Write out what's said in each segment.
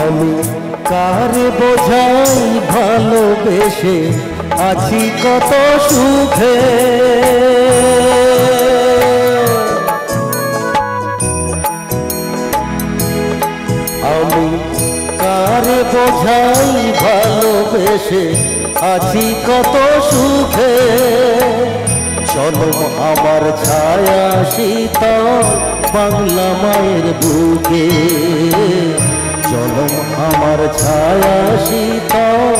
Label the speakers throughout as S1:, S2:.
S1: আমি কারে বোঝাই ভালোবেসে আছি কত সুখে, আমি কারে বোঝাই ভালোবেসে আছি কত সুখে। জনম আমার ছায়া শীতল বাংলা মায়ের বুকে, জনম আমার ছায়া শীতল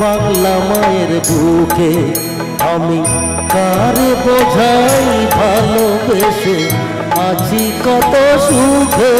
S1: বাংলা মায়ের বুকে। আমি কারে বোঝাই ভালোবেসে আছি কত সুখে।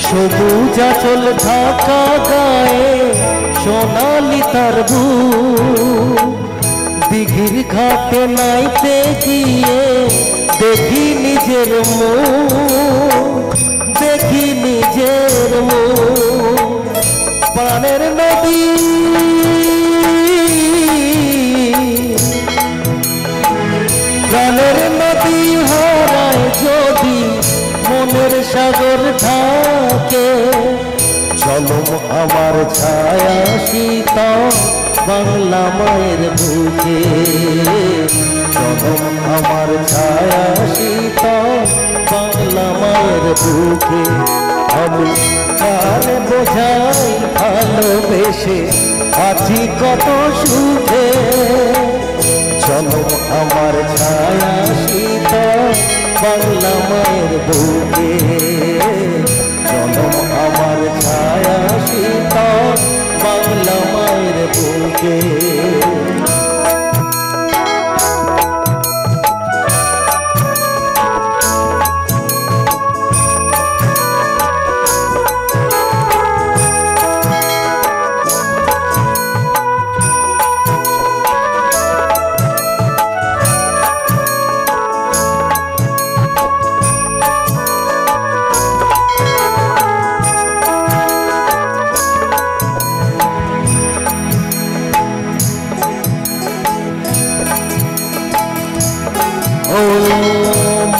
S1: সবুজ আঁচল ঢাকা গায়ে সোনালি তার বুক, দিঘির ঘাটে নাইতে গিয়ে দেখি নিজের মুখ, দেখি নিজের মুখ। প্রাণের নদী প্রাণের নদী হারায় যদি মনের সাগর থাকে। জনম আমার ছায়া শীতল বাংলা মায়ের বুকে, জনম আমার ছায়া শীতল বাংলা মায়ের বুকে। আমি কারে বোঝাই ভালোবেসে আছি কত সুখে। জনম আমার ছায়া শীতল বাংলা মায়ের বুকে, জনম আমার ছায়া শীতল বাংলা মায়ের বুকে।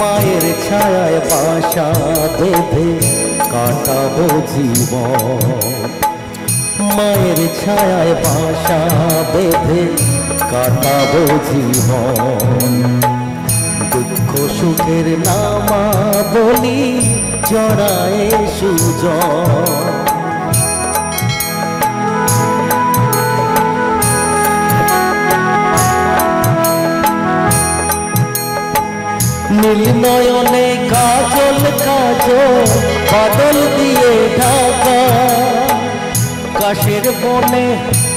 S1: মায়ের ছায়ায় বাসা বেঁধে কাটাবো জীবন, মায়ের ছায়ায় বাসা বেঁধে কাটাবো জীবন। দুঃখ সুখের নামা বলি জড়ায় সুজন, নীল নয়নে কাজল কাজল বাদল দিয়ে ঢাকা। কাশের বনে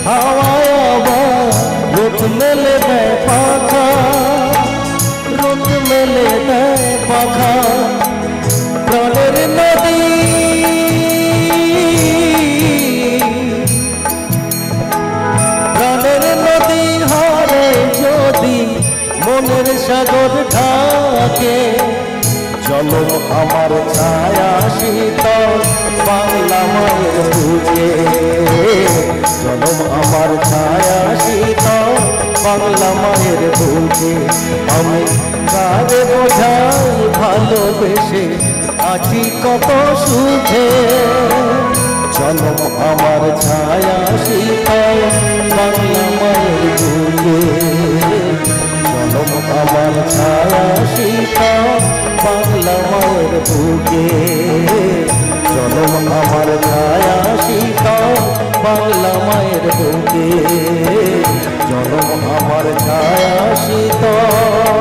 S1: হাওয়ায় আবার রোদ মেলে দেয় পাখা, রোদ মেলে দেয় পাখা। প্রাণের নদী প্রাণের নদী হারে যদি মনের সাগর ঢাকে। জনম আমার ছায়া শীতল বাংলা মায়ের বুকে, জনম আমার ছায়া শীতল বাংলা মায়ের বুকে। আমি কারে বোঝাই ভালোবেসে আছি কত সুখে। জনম আমার ছায়া শীতল বাংলা মায়ের বুকে। জনম আমার ছায়া শীতল বাংলা মায়ের বুকে। জনম আমার ছায়া শীতল বাংলা মায়ের বুকে। জনম আমার ছায়া শীতল।